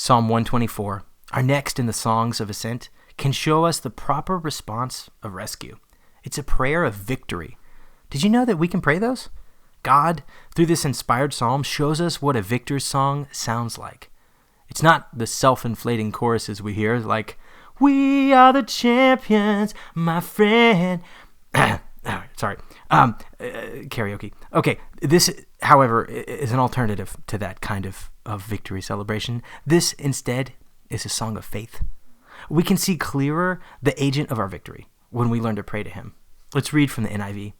Psalm 124, our next in the Songs of Ascent, can show us the proper response of rescue. It's a prayer of victory. Did you know that we can pray those? God, through this inspired psalm, shows us what a victor's song sounds like. It's not the self-inflating choruses we hear, like, "We are the champions, my friend." Karaoke. Okay, this, however, is an alternative to that kind of victory celebration. This, instead, is a song of faith. We can see clearer the agent of our victory when we learn to pray to him. Let's read from the NIV.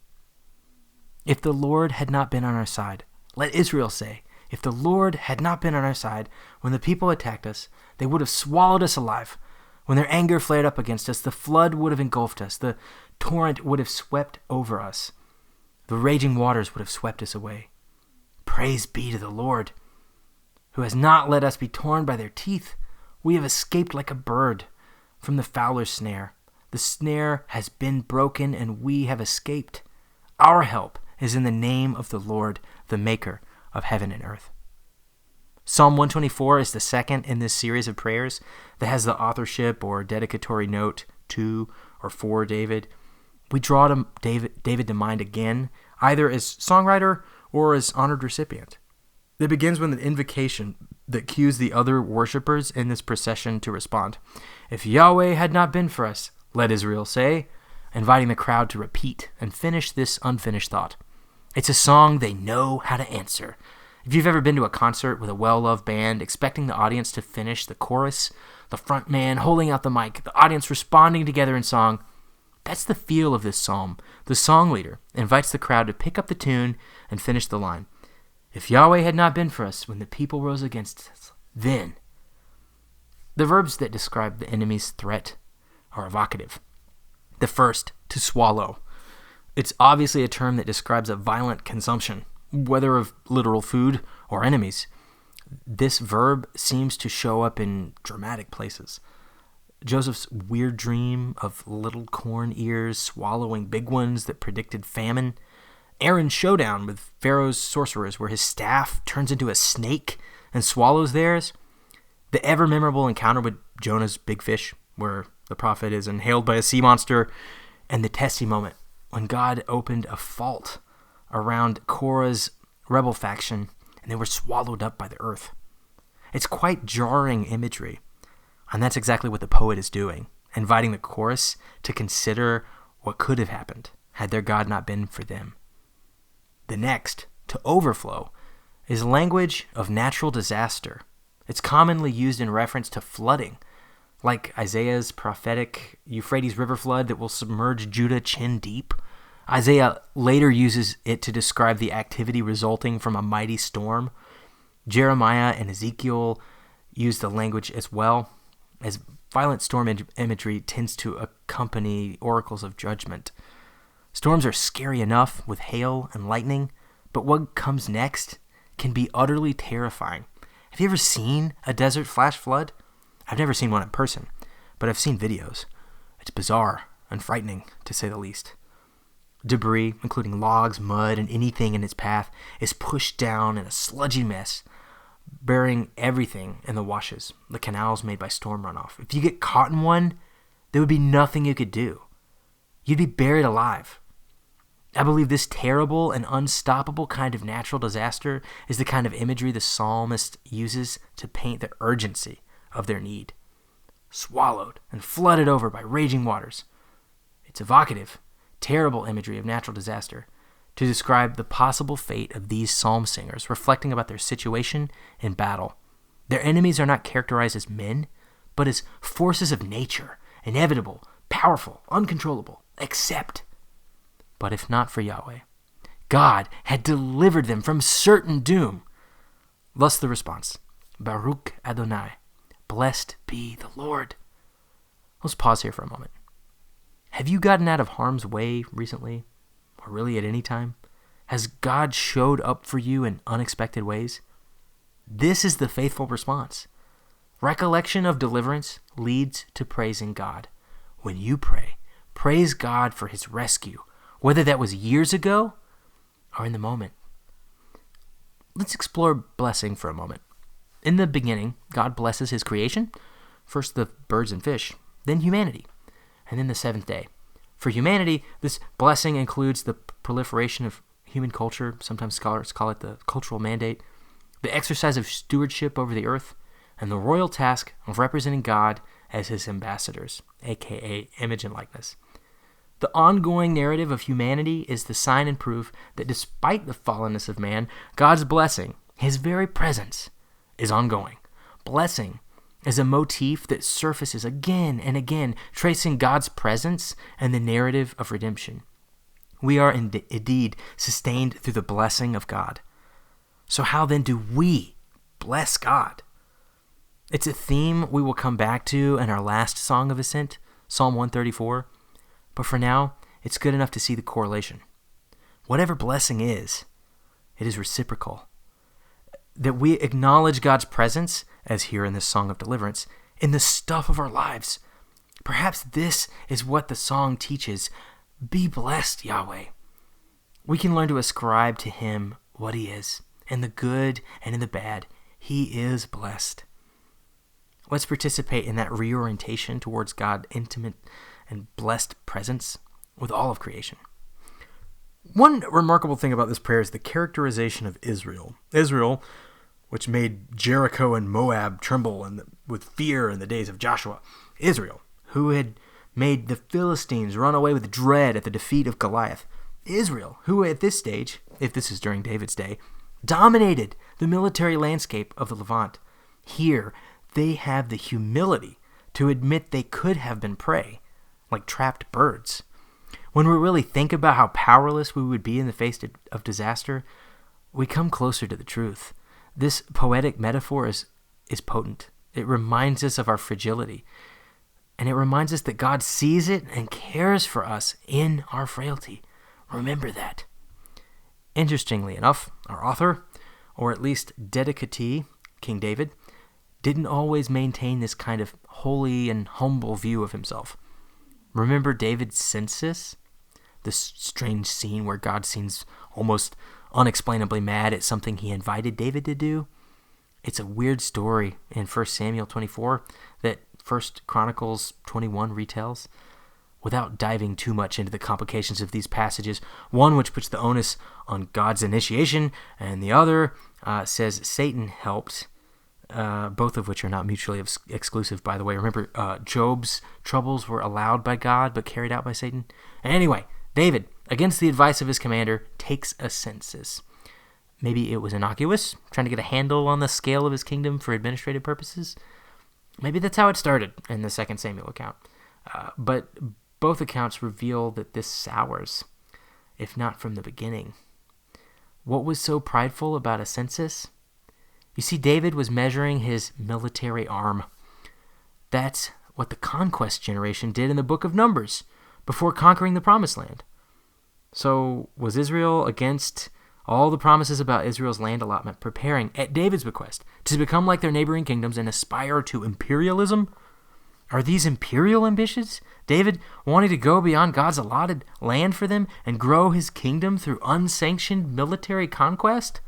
If the Lord had not been on our side, let Israel say, if the Lord had not been on our side, when the people attacked us, they would have swallowed us alive. When their anger flared up against us, the flood would have engulfed us. The torrent would have swept over us. The raging waters would have swept us away. Praise be to the Lord, who has not let us be torn by their teeth. We have escaped like a bird from the fowler's snare. The snare has been broken, and we have escaped. Our help is in the name of the Lord, the maker of heaven and earth. Psalm 124 is the second in this series of prayers that has the authorship or dedicatory note to or for David. We draw David to mind again, either as songwriter or as honored recipient. It begins with an invocation that cues the other worshipers in this procession to respond. If Yahweh had not been for us, let Israel say, inviting the crowd to repeat and finish this unfinished thought. It's a song they know how to answer. If you've ever been to a concert with a well-loved band, expecting the audience to finish the chorus, the front man holding out the mic, the audience responding together in song, that's the feel of this psalm. The song leader invites the crowd to pick up the tune and finish the line. If Yahweh had not been for us when the people rose against us, then. The verbs that describe the enemy's threat are evocative. The first, to swallow. It's obviously a term that describes a violent consumption, whether of literal food or enemies. This verb seems to show up in dramatic places. Joseph's weird dream of little corn ears swallowing big ones that predicted famine. Aaron's showdown with Pharaoh's sorcerers, where his staff turns into a snake and swallows theirs. The ever-memorable encounter with Jonah's big fish, where the prophet is inhaled by a sea monster. And the testy moment when God opened a fault around Korah's rebel faction, and they were swallowed up by the earth. It's quite jarring imagery, and that's exactly what the poet is doing, inviting the chorus to consider what could have happened had their God not been for them. The next, to overflow, is language of natural disaster. It's commonly used in reference to flooding, like Isaiah's prophetic Euphrates River flood that will submerge Judah chin deep. Isaiah later uses it to describe the activity resulting from a mighty storm. Jeremiah and Ezekiel use the language as well, as violent storm imagery tends to accompany oracles of judgment. Storms are scary enough with hail and lightning, but what comes next can be utterly terrifying. Have you ever seen a desert flash flood? I've never seen one in person, but I've seen videos. It's bizarre and frightening, to say the least. Debris, including logs, mud, and anything in its path, is pushed down in a sludgy mess, burying everything in the washes, the canals made by storm runoff. If you get caught in one, there would be nothing you could do. You'd be buried alive. I believe this terrible and unstoppable kind of natural disaster is the kind of imagery the psalmist uses to paint the urgency of their need. Swallowed and flooded over by raging waters. It's evocative, terrible imagery of natural disaster to describe the possible fate of these psalm singers, reflecting about their situation in battle. Their enemies are not characterized as men, but as forces of nature, inevitable, powerful, uncontrollable, except. But if not for Yahweh, God had delivered them from certain doom. Thus the response, Baruch Adonai, blessed be the Lord. Let's pause here for a moment. Have you gotten out of harm's way recently, or really at any time? Has God showed up for you in unexpected ways? This is the faithful response. Recollection of deliverance leads to praising God. When you pray, praise God for his rescue, whether that was years ago or in the moment. Let's explore blessing for a moment. In the beginning, God blesses his creation, first the birds and fish, then humanity, and then the seventh day. For humanity, this blessing includes the proliferation of human culture, sometimes scholars call it the cultural mandate, the exercise of stewardship over the earth, and the royal task of representing God as his ambassadors, aka image and likeness. The ongoing narrative of humanity is the sign and proof that despite the fallenness of man, God's blessing, his very presence, is ongoing. Blessing is a motif that surfaces again and again, tracing God's presence and the narrative of redemption. We are indeed sustained through the blessing of God. So how then do we bless God? It's a theme we will come back to in our last Song of Ascent, Psalm 134. But for now, it's good enough to see the correlation. Whatever blessing is, it is reciprocal. That we acknowledge God's presence, as here in this Song of Deliverance, in the stuff of our lives. Perhaps this is what the song teaches. Be blessed, Yahweh. We can learn to ascribe to him what he is. In the good and in the bad, he is blessed. Let's participate in that reorientation towards God's intimate and blessed presence with all of creation. One remarkable thing about this prayer is the characterization of Israel. Israel, which made Jericho and Moab tremble with fear in the days of Joshua. Israel, who had made the Philistines run away with dread at the defeat of Goliath. Israel, who at this stage, if this is during David's day, dominated the military landscape of the Levant. Here, they have the humility to admit they could have been prey, like trapped birds. When we really think about how powerless we would be in the face of disaster, we come closer to the truth. This poetic metaphor is potent. It reminds us of our fragility, and it reminds us that God sees it and cares for us in our frailty. Remember that. Interestingly enough, our author, or at least dedicatee, King David, didn't always maintain this kind of holy and humble view of himself. Remember David's census? This strange scene where God seems almost unexplainably mad at something he invited David to do? It's a weird story in 1 Samuel 24 that 1 Chronicles 21 retells. Without diving too much into the complications of these passages, one which puts the onus on God's initiation, and the other says Satan helped, both of which are not mutually exclusive, by the way. Remember, Job's troubles were allowed by God, but carried out by Satan? Anyway, David, against the advice of his commander, takes a census. Maybe it was innocuous, trying to get a handle on the scale of his kingdom for administrative purposes. Maybe that's how it started in the 2 Samuel account. But both accounts reveal that this sours, if not from the beginning. What was so prideful about a census? You see, David was measuring his military arm. That's what the conquest generation did in the book of Numbers before conquering the Promised Land. So was Israel against all the promises about Israel's land allotment, preparing, at David's bequest, to become like their neighboring kingdoms and aspire to imperialism? Are these imperial ambitions? David wanting to go beyond God's allotted land for them and grow his kingdom through unsanctioned military conquest?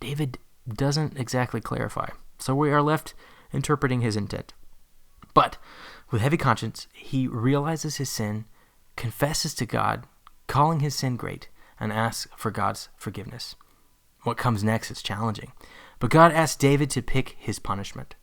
David doesn't exactly clarify, so we are left interpreting his intent. But with heavy conscience, he realizes his sin, confesses to God, calling his sin great, and asks for God's forgiveness. What comes next is challenging, but God asks David to pick his punishment.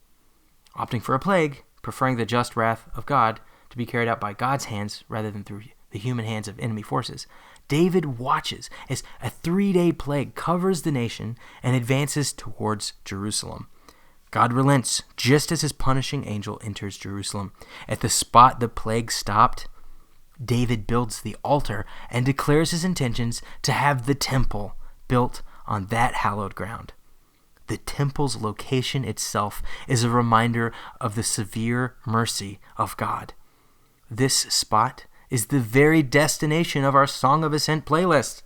Opting for a plague, preferring the just wrath of God to be carried out by God's hands rather than through the human hands of enemy forces, David watches as a 3-day plague covers the nation and advances towards Jerusalem. God relents just as his punishing angel enters Jerusalem. At the spot the plague stopped, David builds the altar and declares his intentions to have the temple built on that hallowed ground. The temple's location itself is a reminder of the severe mercy of God. This spot is the very destination of our Song of Ascent playlist.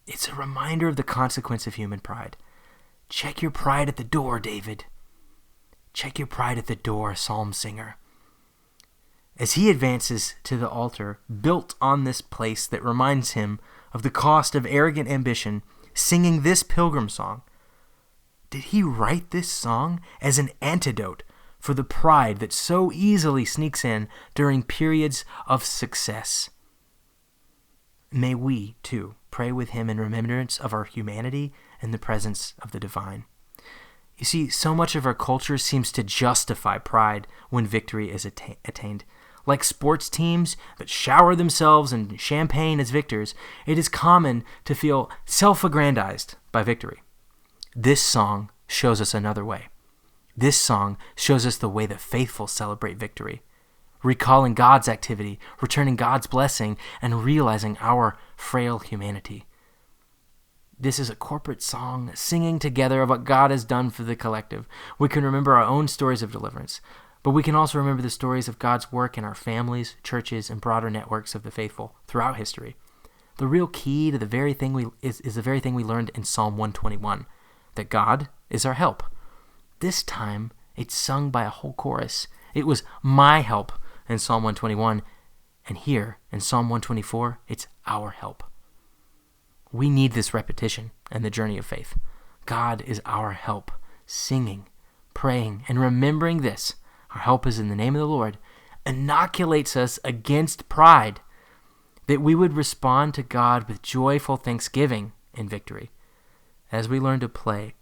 It's a reminder of the consequence of human pride. Check your pride at the door, David. Check your pride at the door, psalm singer. As he advances to the altar built on this place that reminds him of the cost of arrogant ambition, singing this pilgrim song, did he write this song as an antidote for the pride that so easily sneaks in during periods of success. May we, too, pray with him in remembrance of our humanity and the presence of the divine. You see, so much of our culture seems to justify pride when victory is attained. Like sports teams that shower themselves in champagne as victors, it is common to feel self-aggrandized by victory. This song shows us another way. This song shows us the way the faithful celebrate victory, recalling God's activity, returning God's blessing, and realizing our frail humanity. This is a corporate song singing together of what God has done for the collective. We can remember our own stories of deliverance, but we can also remember the stories of God's work in our families, churches, and broader networks of the faithful throughout history. The real key to the very thing is the very thing we learned in Psalm 121, that God is our help. This time, it's sung by a whole chorus. It was my help in Psalm 121, and here in Psalm 124, it's our help. We need this repetition in the journey of faith. God is our help. Singing, praying, and remembering this, our help is in the name of the Lord, inoculates us against pride, that we would respond to God with joyful thanksgiving in victory. As we learn to pray,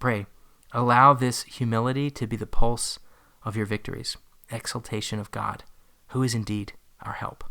allow this humility to be the pulse of your victories, exaltation of God, who is indeed our help.